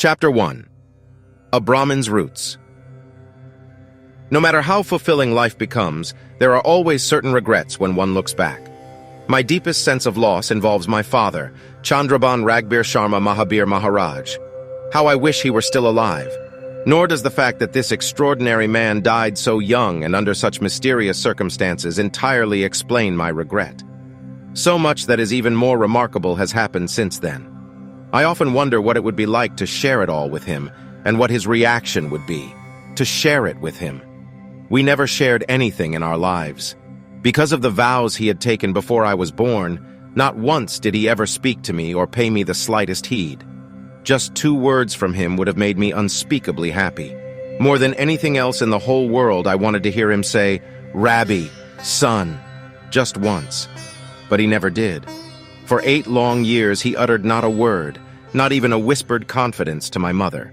Chapter 1. A Brahmin's Roots. No matter how fulfilling life becomes, there are always certain regrets when one looks back. My deepest sense of loss involves my father, Chandraban Ragbir Sharma Mahabir Maharaj. How I wish he were still alive. Nor does the fact that this extraordinary man died so young and under such mysterious circumstances entirely explain my regret. So much that is even more remarkable has happened since then. I often wonder what it would be like to share it all with him, and what his reaction would be, to share it with him. We never shared anything in our lives. Because of the vows he had taken before I was born, not once did he ever speak to me or pay me the slightest heed. Just 2 words from him would have made me unspeakably happy. More than anything else in the whole world, I wanted to hear him say, "Rabbi, son," just once. But he never did. For 8 long years, he uttered not a word, not even a whispered confidence to my mother.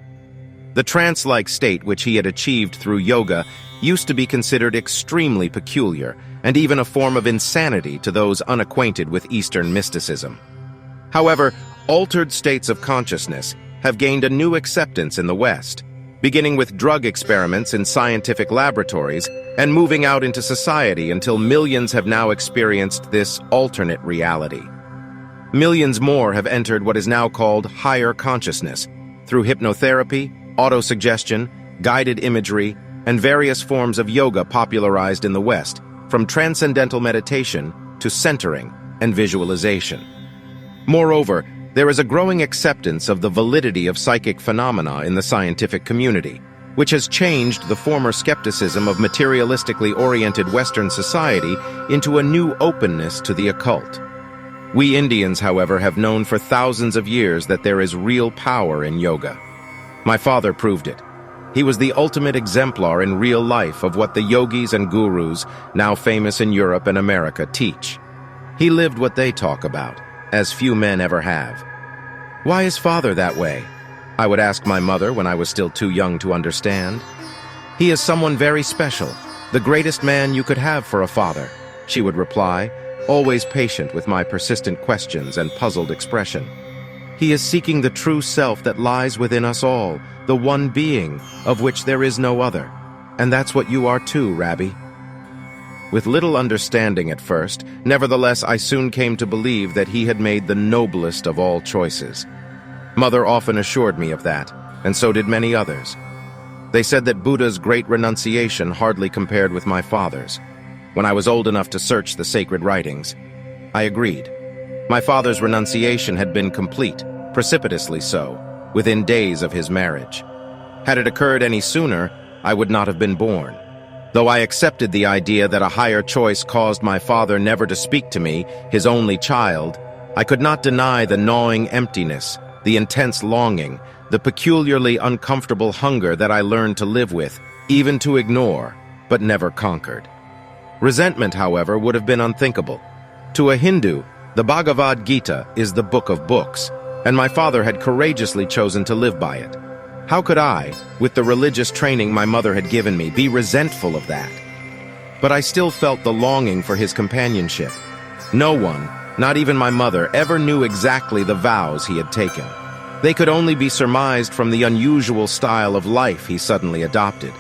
The trance-like state which he had achieved through yoga used to be considered extremely peculiar, and even a form of insanity to those unacquainted with Eastern mysticism. However, altered states of consciousness have gained a new acceptance in the West, beginning with drug experiments in scientific laboratories and moving out into society until millions have now experienced this alternate reality. Millions more have entered what is now called higher consciousness through hypnotherapy, autosuggestion, guided imagery, and various forms of yoga popularized in the West, from transcendental meditation to centering and visualization. Moreover, there is a growing acceptance of the validity of psychic phenomena in the scientific community, which has changed the former skepticism of materialistically oriented Western society into a new openness to the occult. We Indians, however, have known for thousands of years that there is real power in yoga. My father proved it. He was the ultimate exemplar in real life of what the yogis and gurus, now famous in Europe and America, teach. He lived what they talk about, as few men ever have. Why is father that way? I would ask my mother when I was still too young to understand. He is someone very special, the greatest man you could have for a father, she would reply, always patient with my persistent questions and puzzled expression. He is seeking the true self that lies within us all, the one being, of which there is no other. And that's what you are too, Rabbi. With little understanding at first, nevertheless I soon came to believe that he had made the noblest of all choices. Mother often assured me of that, and so did many others. They said that Buddha's great renunciation hardly compared with my father's. When I was old enough to search the sacred writings, I agreed. My father's renunciation had been complete, precipitously so, within days of his marriage. Had it occurred any sooner, I would not have been born. Though I accepted the idea that a higher choice caused my father never to speak to me, his only child, I could not deny the gnawing emptiness, the intense longing, the peculiarly uncomfortable hunger that I learned to live with, even to ignore, but never conquered. Resentment, however, would have been unthinkable. To a Hindu, the Bhagavad Gita is the book of books, and my father had courageously chosen to live by it. How could I, with the religious training my mother had given me, be resentful of that? But I still felt the longing for his companionship. No one, not even my mother, ever knew exactly the vows he had taken. They could only be surmised from the unusual style of life he suddenly adopted.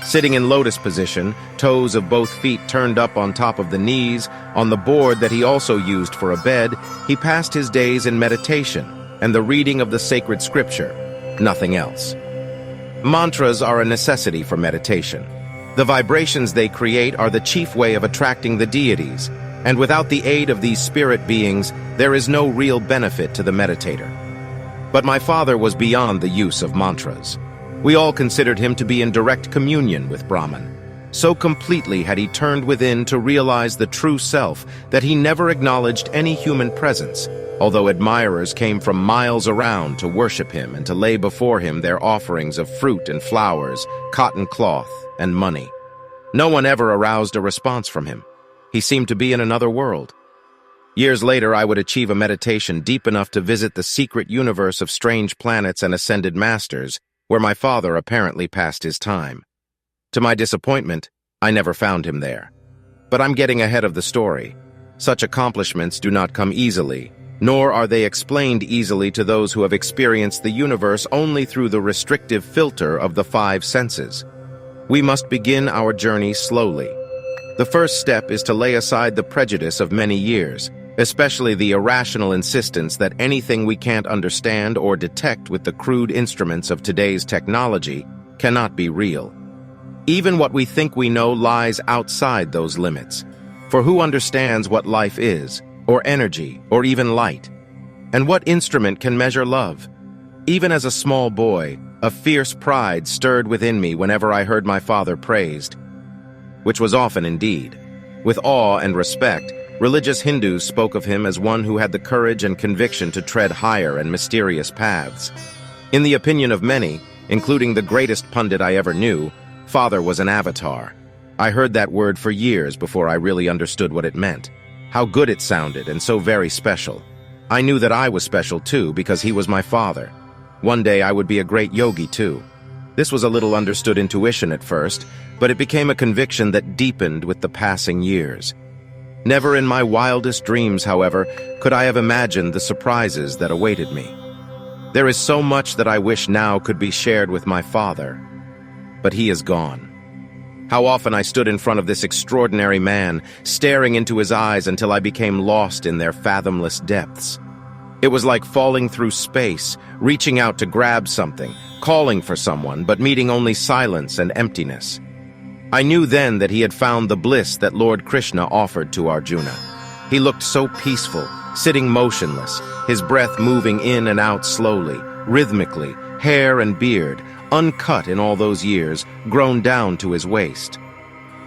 Sitting in lotus position, toes of both feet turned up on top of the knees, on the board that he also used for a bed, he passed his days in meditation and the reading of the sacred scripture, nothing else. Mantras are a necessity for meditation. The vibrations they create are the chief way of attracting the deities, and without the aid of these spirit beings, there is no real benefit to the meditator. But my father was beyond the use of mantras. We all considered him to be in direct communion with Brahman. So completely had he turned within to realize the true self that he never acknowledged any human presence, although admirers came from miles around to worship him and to lay before him their offerings of fruit and flowers, cotton cloth, and money. No one ever aroused a response from him. He seemed to be in another world. Years later, I would achieve a meditation deep enough to visit the secret universe of strange planets and ascended masters, where my father apparently passed his time. To my disappointment, I never found him there. But I'm getting ahead of the story. Such accomplishments do not come easily, nor are they explained easily to those who have experienced the universe only through the restrictive filter of the five senses. We must begin our journey slowly. The first step is to lay aside the prejudice of many years, especially the irrational insistence that anything we can't understand or detect with the crude instruments of today's technology cannot be real. Even what we think we know lies outside those limits. For who understands what life is, or energy, or even light? And what instrument can measure love? Even as a small boy, a fierce pride stirred within me whenever I heard my father praised, which was often indeed. With awe and respect, religious Hindus spoke of him as one who had the courage and conviction to tread higher and mysterious paths. In the opinion of many, including the greatest pundit I ever knew, Father was an avatar. I heard that word for years before I really understood what it meant. How good it sounded, and so very special. I knew that I was special too, because he was my father. One day I would be a great yogi too. This was a little understood intuition at first, but it became a conviction that deepened with the passing years. Never in my wildest dreams, however, could I have imagined the surprises that awaited me. There is so much that I wish now could be shared with my father, but he is gone. How often I stood in front of this extraordinary man, staring into his eyes until I became lost in their fathomless depths. It was like falling through space, reaching out to grab something, calling for someone, but meeting only silence and emptiness. I knew then that he had found the bliss that Lord Krishna offered to Arjuna. He looked so peaceful, sitting motionless, his breath moving in and out slowly, rhythmically, hair and beard, uncut in all those years, grown down to his waist.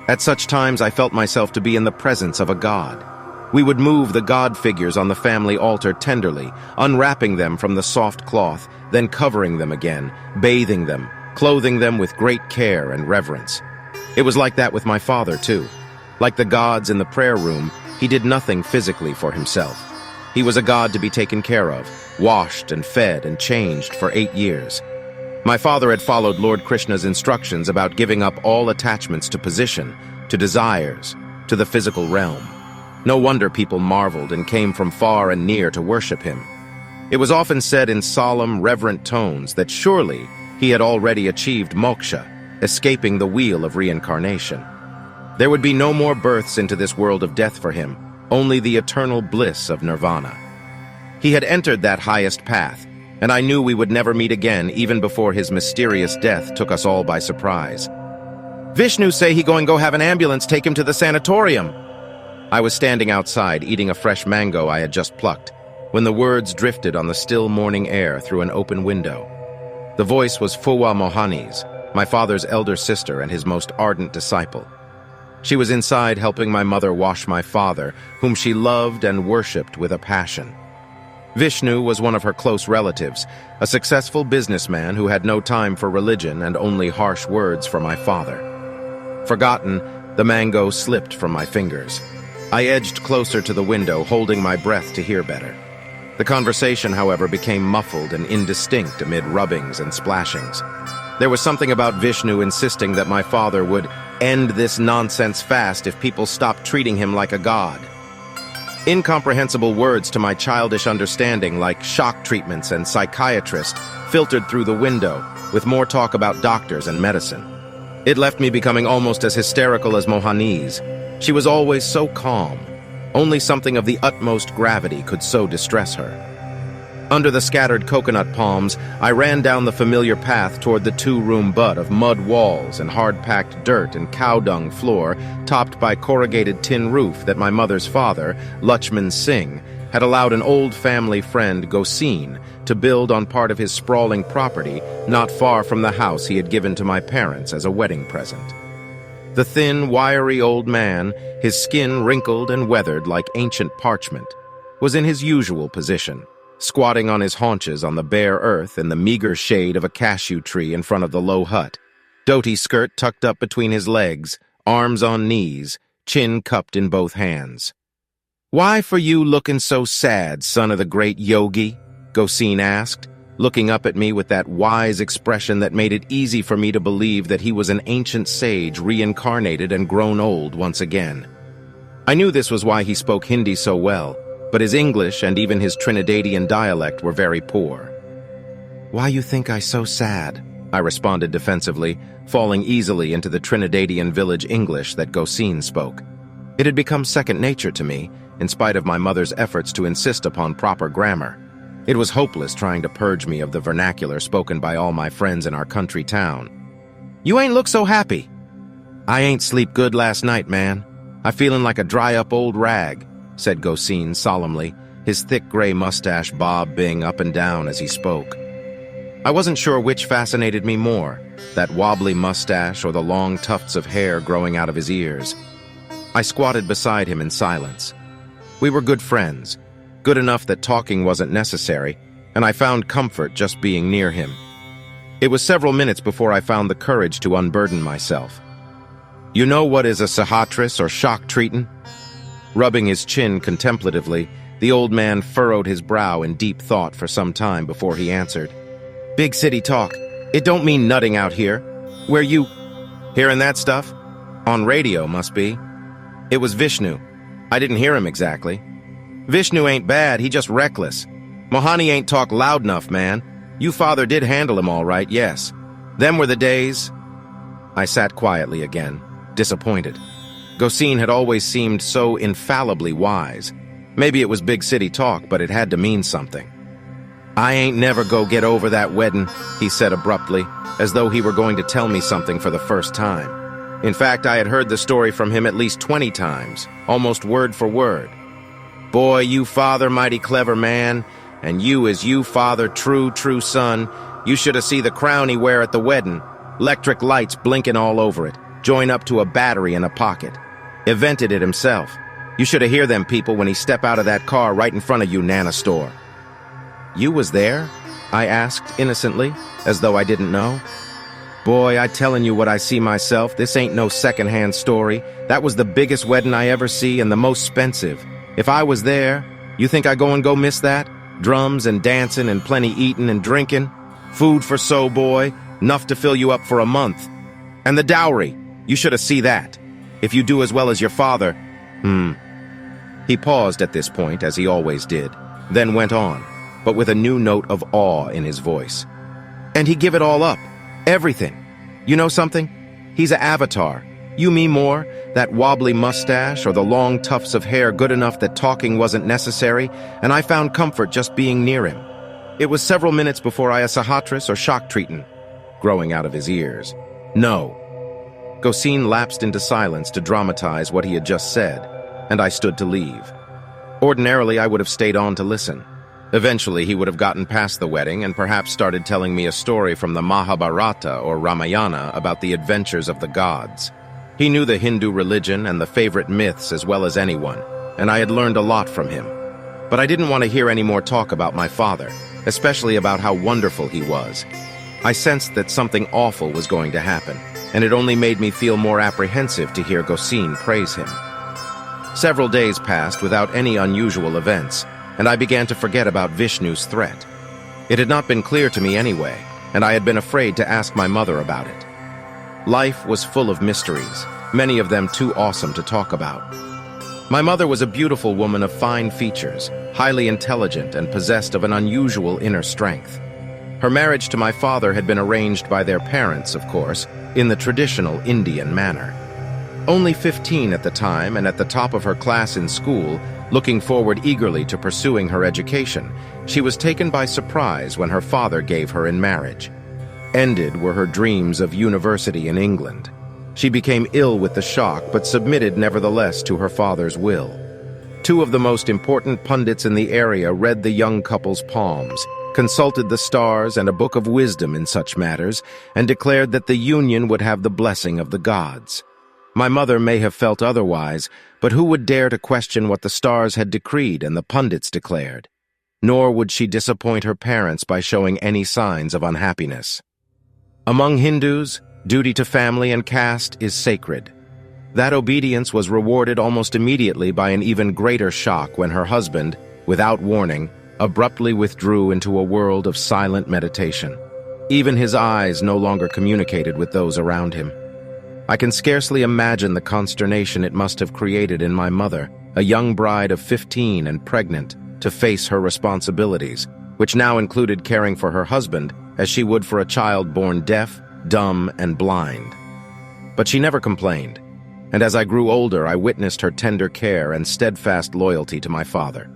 At such times I felt myself to be in the presence of a god. We would move the god figures on the family altar tenderly, unwrapping them from the soft cloth, then covering them again, bathing them, clothing them with great care and reverence. It was like that with my father, too. Like the gods in the prayer room, he did nothing physically for himself. He was a god to be taken care of, washed and fed and changed for 8 years. My father had followed Lord Krishna's instructions about giving up all attachments to position, to desires, to the physical realm. No wonder people marveled and came from far and near to worship him. It was often said in solemn, reverent tones that surely he had already achieved moksha, escaping the wheel of reincarnation. There would be no more births into this world of death for him, only the eternal bliss of nirvana. He had entered that highest path, and I knew we would never meet again even before his mysterious death took us all by surprise. "Vishnu say he going go have an ambulance take him to the sanatorium." I was standing outside eating a fresh mango I had just plucked, when the words drifted on the still morning air through an open window. The voice was Fuwa Mohani's, my father's elder sister and his most ardent disciple. She was inside helping my mother wash my father, whom she loved and worshipped with a passion. Vishnu was one of her close relatives, a successful businessman who had no time for religion and only harsh words for my father. Forgotten, the mango slipped from my fingers. I edged closer to the window, holding my breath to hear better. The conversation, however, became muffled and indistinct amid rubbings and splashings. There was something about Vishnu insisting that my father would end this nonsense fast if people stopped treating him like a god. Incomprehensible words to my childish understanding, like shock treatments and psychiatrist, filtered through the window, with more talk about doctors and medicine. It left me becoming almost as hysterical as Mohani's. She was always so calm. Only something of the utmost gravity could so distress her. Under the scattered coconut palms, I ran down the familiar path toward the 2-room butt of mud walls and hard-packed dirt and cow dung floor, topped by corrugated tin roof that my mother's father, Lachman Singh, had allowed an old family friend, Gosin, to build on part of his sprawling property not far from the house he had given to my parents as a wedding present. The thin, wiry old man, his skin wrinkled and weathered like ancient parchment, was in his usual position, squatting on his haunches on the bare earth in the meager shade of a cashew tree in front of the low hut, dhoti skirt tucked up between his legs, arms on knees, chin cupped in both hands. "Why for you looking so sad, son of the great yogi?" Gosin asked, looking up at me with that wise expression that made it easy for me to believe that he was an ancient sage reincarnated and grown old once again. I knew this was why he spoke Hindi so well, but his English and even his Trinidadian dialect were very poor. "Why you think I so sad?" I responded defensively, falling easily into the Trinidadian village English that Gosine spoke. It had become second nature to me, in spite of my mother's efforts to insist upon proper grammar. It was hopeless trying to purge me of the vernacular spoken by all my friends in our country town. "You ain't look so happy." "I ain't sleep good last night, man. I feelin' like a dry-up old rag," said Gosine solemnly, his thick gray mustache bobbing up and down as he spoke. I wasn't sure which fascinated me more, that wobbly mustache or the long tufts of hair growing out of his ears. I squatted beside him in silence. We were good friends, good enough that talking wasn't necessary, and I found comfort just being near him. It was several minutes before I found the courage to unburden myself. "You know what is a sahatris or shock treatin'?" Rubbing his chin contemplatively, the old man furrowed his brow in deep thought for some time before he answered. "Big city talk. It don't mean nutting out here. Where you... Hearing that stuff? On radio, must be." It was Vishnu. I didn't hear him exactly. "Vishnu ain't bad, he just reckless. Mohani ain't talk loud enough, man. You father did handle him all right, yes. Them were the days." I sat quietly again, disappointed. Gosine had always seemed so infallibly wise. Maybe it was big city talk, but it had to mean something. "I ain't never go get over that wedding," he said abruptly, as though he were going to tell me something for the first time. In fact, I had heard the story from him at least 20 times, almost word for word. "Boy, you father mighty clever man, and you is you father true son. You shoulda see the crown he wear at the wedding. 'Lectric lights blinking all over it, join up to a battery in a pocket. Invented it himself. You shoulda hear them people when he step out of that car right in front of you, Nana store." "You was there?" I asked innocently, as though I didn't know. "Boy, I tellin' you what I see myself, this ain't no second-hand story. That was the biggest wedding I ever see and the most expensive. If I was there, you think I go miss that? Drums and dancing and plenty eatin' and drinking. Food for so, boy, enough to fill you up for a month. And the dowry, you shoulda see that. If you do as well as your father..." He paused at this point, as he always did, then went on, but with a new note of awe in his voice. "And he give it all up. Everything. You know something? He's a avatar. You me more, that wobbly mustache or the long tufts of hair good enough that talking wasn't necessary, and I found comfort just being near him. It was several minutes before I a sahatris or shock treatin'," growing out of his ears. "No." Gosine lapsed into silence to dramatize what he had just said, and I stood to leave. Ordinarily, I would have stayed on to listen. Eventually, he would have gotten past the wedding and perhaps started telling me a story from the Mahabharata or Ramayana about the adventures of the gods. He knew the Hindu religion and the favorite myths as well as anyone, and I had learned a lot from him. But I didn't want to hear any more talk about my father, especially about how wonderful he was. I sensed that something awful was going to happen, and it only made me feel more apprehensive to hear Gosine praise him. Several days passed without any unusual events, and I began to forget about Vishnu's threat. It had not been clear to me anyway, and I had been afraid to ask my mother about it. Life was full of mysteries, many of them too awesome to talk about. My mother was a beautiful woman of fine features, highly intelligent and possessed of an unusual inner strength. Her marriage to my father had been arranged by their parents, of course, in the traditional Indian manner. Only 15 at the time and at the top of her class in school, looking forward eagerly to pursuing her education, she was taken by surprise when her father gave her in marriage. Ended were her dreams of university in England. She became ill with the shock, but submitted nevertheless to her father's will. Two of the most important pundits in the area read the young couple's palms, consulted the stars and a book of wisdom in such matters, and declared that the union would have the blessing of the gods. My mother may have felt otherwise, but who would dare to question what the stars had decreed and the pundits declared? Nor would she disappoint her parents by showing any signs of unhappiness. Among Hindus, duty to family and caste is sacred. That obedience was rewarded almost immediately by an even greater shock when her husband, without warning, abruptly withdrew into a world of silent meditation. Even his eyes no longer communicated with those around him. I can scarcely imagine the consternation it must have created in my mother, a young bride of 15 and pregnant, to face her responsibilities, which now included caring for her husband as she would for a child born deaf, dumb, and blind. But she never complained, and as I grew older, I witnessed her tender care and steadfast loyalty to my father.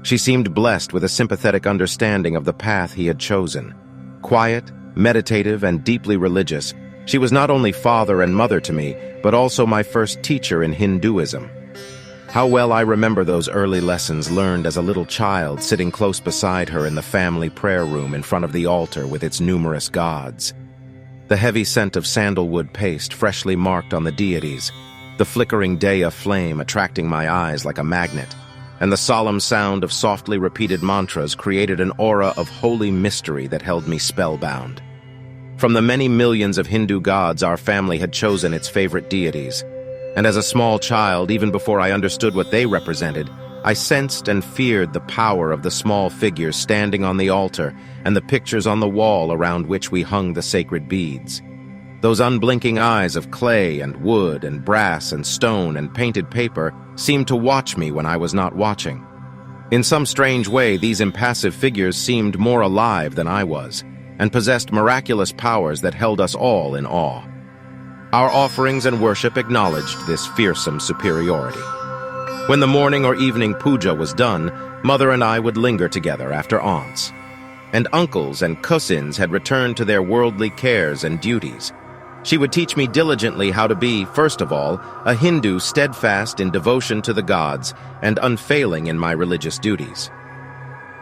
She seemed blessed with a sympathetic understanding of the path he had chosen. Quiet, meditative, and deeply religious, she was not only father and mother to me, but also my first teacher in Hinduism. How well I remember those early lessons learned as a little child, sitting close beside her in the family prayer room in front of the altar with its numerous gods. The heavy scent of sandalwood paste freshly marked on the deities, the flickering Daya flame attracting my eyes like a magnet, and the solemn sound of softly repeated mantras created an aura of holy mystery that held me spellbound. From the many millions of Hindu gods, our family had chosen its favorite deities, and as a small child, even before I understood what they represented, I sensed and feared the power of the small figures standing on the altar and the pictures on the wall around which we hung the sacred beads. Those unblinking eyes of clay and wood and brass and stone and painted paper seemed to watch me when I was not watching. In some strange way, these impassive figures seemed more alive than I was, and possessed miraculous powers that held us all in awe. Our offerings and worship acknowledged this fearsome superiority. When the morning or evening puja was done, Mother and I would linger together after aunts. And uncles and cousins had returned to their worldly cares and duties. She would teach me diligently how to be, first of all, a Hindu steadfast in devotion to the gods and unfailing in my religious duties.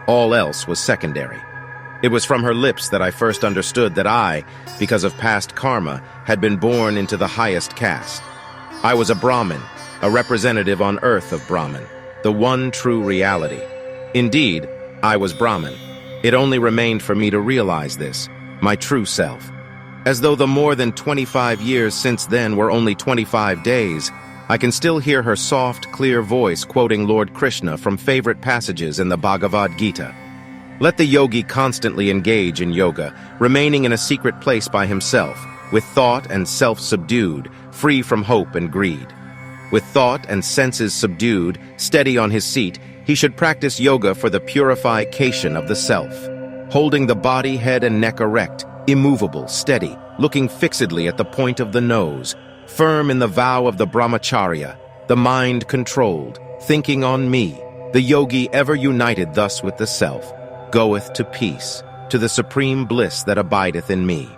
All else was secondary. It was from her lips that I first understood that I, because of past karma, had been born into the highest caste. I was a Brahmin, a representative on earth of Brahmin, the one true reality. Indeed, I was Brahmin. It only remained for me to realize this, my true self. As though the more than 25 years since then were only 25 days, I can still hear her soft, clear voice quoting Lord Krishna from favorite passages in the Bhagavad Gita. Let the yogi constantly engage in yoga, remaining in a secret place by himself, with thought and self subdued, free from hope and greed. With thought and senses subdued, steady on his seat, he should practice yoga for the purification of the self, holding the body, head, and neck erect, immovable, steady, looking fixedly at the point of the nose, firm in the vow of the brahmacharya, the mind controlled, thinking on me, the yogi ever united thus with the self, goeth to peace, to the supreme bliss that abideth in me.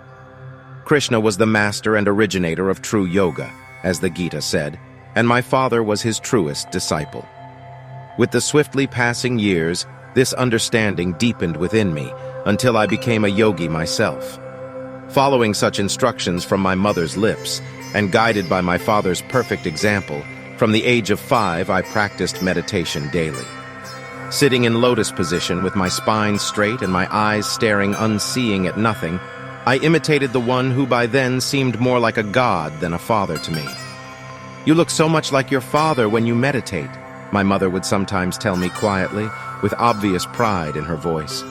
Krishna was the master and originator of true yoga, as the Gita said, and my father was his truest disciple. With the swiftly passing years, this understanding deepened within me until I became a yogi myself. Following such instructions from my mother's lips, and guided by my father's perfect example, from the age of 5 I practiced meditation daily. Sitting in lotus position with my spine straight and my eyes staring unseeing at nothing, I imitated the one who by then seemed more like a god than a father to me. "You look so much like your father when you meditate," my mother would sometimes tell me quietly, with obvious pride in her voice.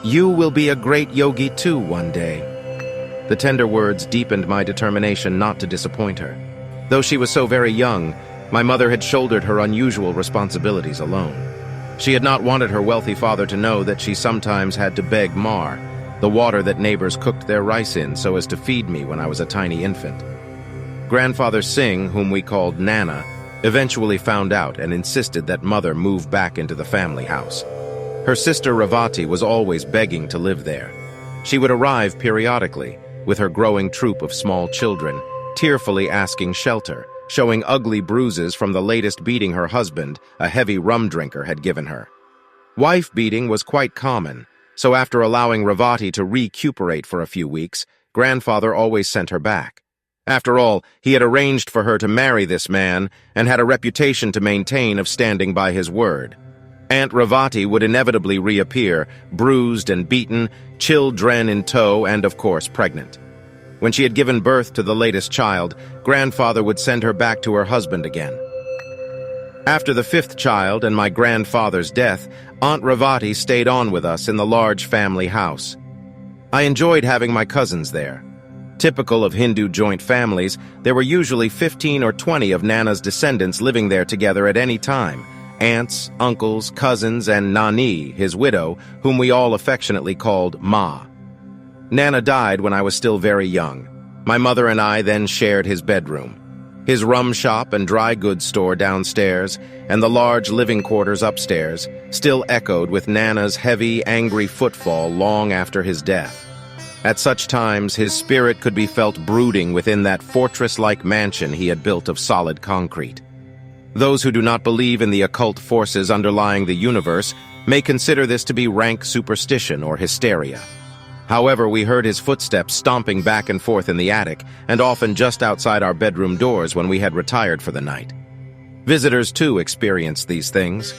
"You will be a great yogi too one day." The tender words deepened my determination not to disappoint her. Though she was so very young, my mother had shouldered her unusual responsibilities alone. She had not wanted her wealthy father to know that she sometimes had to beg mar, the water that neighbors cooked their rice in, so as to feed me when I was a tiny infant. Grandfather Singh, whom we called Nana, eventually found out and insisted that mother move back into the family house. Her sister Ravati was always begging to live there. She would arrive periodically, with her growing troop of small children, tearfully asking shelter, showing ugly bruises from the latest beating her husband, a heavy rum drinker, had given her. Wife beating was quite common, so after allowing Ravati to recuperate for a few weeks, grandfather always sent her back. After all, he had arranged for her to marry this man and had a reputation to maintain of standing by his word. Aunt Ravati would inevitably reappear, bruised and beaten, children in tow, and of course pregnant. When she had given birth to the latest child, grandfather would send her back to her husband again. After the 5th child and my grandfather's death, Aunt Ravati stayed on with us in the large family house. I enjoyed having my cousins there. Typical of Hindu joint families, there were usually 15 or 20 of Nana's descendants living there together at any time. Aunts, uncles, cousins, and Nani, his widow, whom we all affectionately called Ma. Nana died when I was still very young. My mother and I then shared his bedroom. His rum shop and dry goods store downstairs, and the large living quarters upstairs, still echoed with Nana's heavy, angry footfall long after his death. At such times, his spirit could be felt brooding within that fortress-like mansion he had built of solid concrete. Those who do not believe in the occult forces underlying the universe may consider this to be rank superstition or hysteria. However, we heard his footsteps stomping back and forth in the attic, and often just outside our bedroom doors when we had retired for the night. Visitors, too, experienced these things.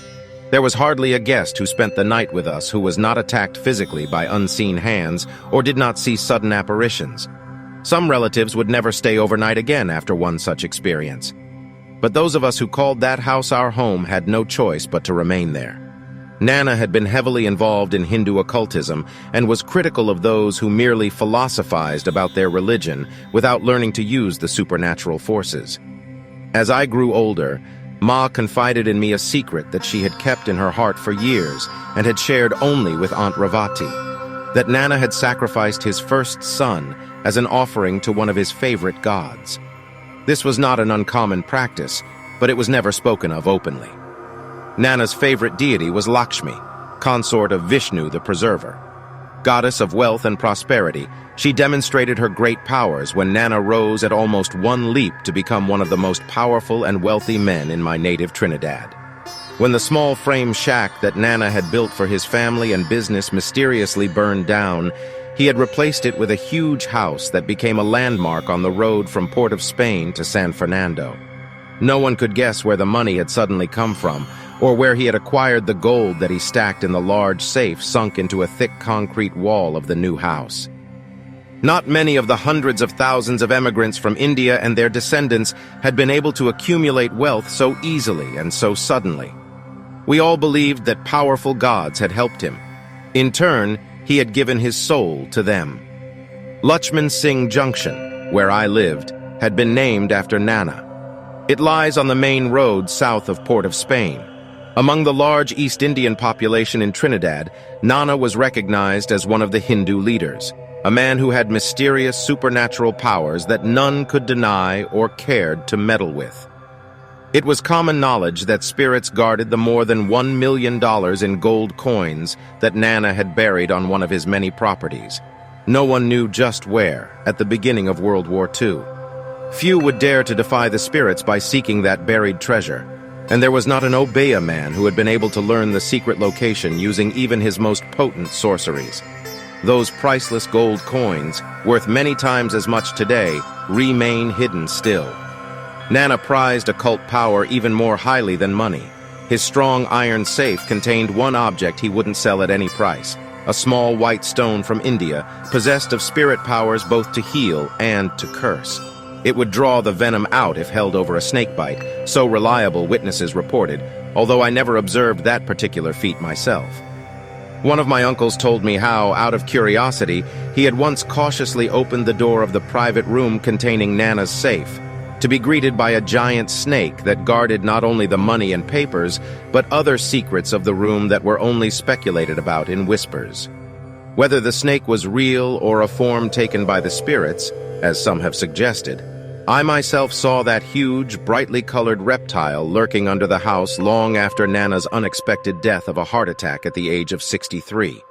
There was hardly a guest who spent the night with us who was not attacked physically by unseen hands or did not see sudden apparitions. Some relatives would never stay overnight again after one such experience. But those of us who called that house our home had no choice but to remain there. Nana had been heavily involved in Hindu occultism and was critical of those who merely philosophized about their religion without learning to use the supernatural forces. As I grew older, Ma confided in me a secret that she had kept in her heart for years and had shared only with Aunt Ravati, that Nana had sacrificed his first son as an offering to one of his favorite gods. This was not an uncommon practice, but it was never spoken of openly. Nana's favorite deity was Lakshmi, consort of Vishnu the Preserver. Goddess of wealth and prosperity, she demonstrated her great powers when Nana rose at almost one leap to become one of the most powerful and wealthy men in my native Trinidad. When the small frame shack that Nana had built for his family and business mysteriously burned down, he had replaced it with a huge house that became a landmark on the road from Port of Spain to San Fernando. No one could guess where the money had suddenly come from, or where he had acquired the gold that he stacked in the large safe sunk into a thick concrete wall of the new house. Not many of the hundreds of thousands of emigrants from India and their descendants had been able to accumulate wealth so easily and so suddenly. We all believed that powerful gods had helped him. In turn, he had given his soul to them. Lakshman Singh Junction, where I lived, had been named after Nana. It lies on the main road south of Port of Spain. Among the large East Indian population in Trinidad, Nana was recognized as one of the Hindu leaders, a man who had mysterious supernatural powers that none could deny or cared to meddle with. It was common knowledge that spirits guarded the more than $1 million in gold coins that Nana had buried on one of his many properties. No one knew just where, at the beginning of World War II. Few would dare to defy the spirits by seeking that buried treasure, and there was not an Obeya man who had been able to learn the secret location using even his most potent sorceries. Those priceless gold coins, worth many times as much today, remain hidden still. Nana prized occult power even more highly than money. His strong iron safe contained one object he wouldn't sell at any price, a small white stone from India, possessed of spirit powers both to heal and to curse. It would draw the venom out if held over a snakebite, so reliable witnesses reported, although I never observed that particular feat myself. One of my uncles told me how, out of curiosity, he had once cautiously opened the door of the private room containing Nana's safe, to be greeted by a giant snake that guarded not only the money and papers, but other secrets of the room that were only speculated about in whispers. Whether the snake was real or a form taken by the spirits, as some have suggested, I myself saw that huge, brightly colored reptile lurking under the house long after Nana's unexpected death of a heart attack at the age of 63.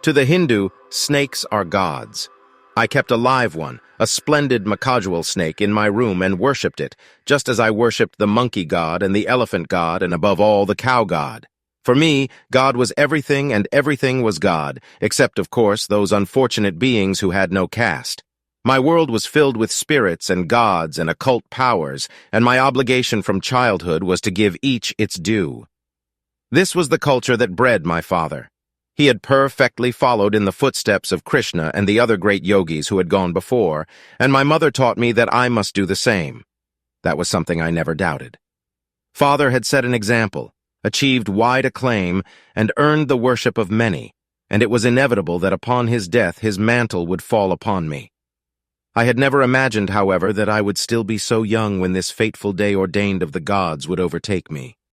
To the Hindu, snakes are gods. I kept a live one, a splendid Makajwal snake, in my room and worshipped it, just as I worshipped the monkey god and the elephant god and above all the cow god. For me, God was everything and everything was God, except, of course, those unfortunate beings who had no caste. My world was filled with spirits and gods and occult powers, and my obligation from childhood was to give each its due. This was the culture that bred my father. He had perfectly followed in the footsteps of Krishna and the other great yogis who had gone before, and my mother taught me that I must do the same. That was something I never doubted. Father had set an example, achieved wide acclaim, and earned the worship of many, and it was inevitable that upon his death his mantle would fall upon me. I had never imagined, however, that I would still be so young when this fateful day ordained of the gods would overtake me.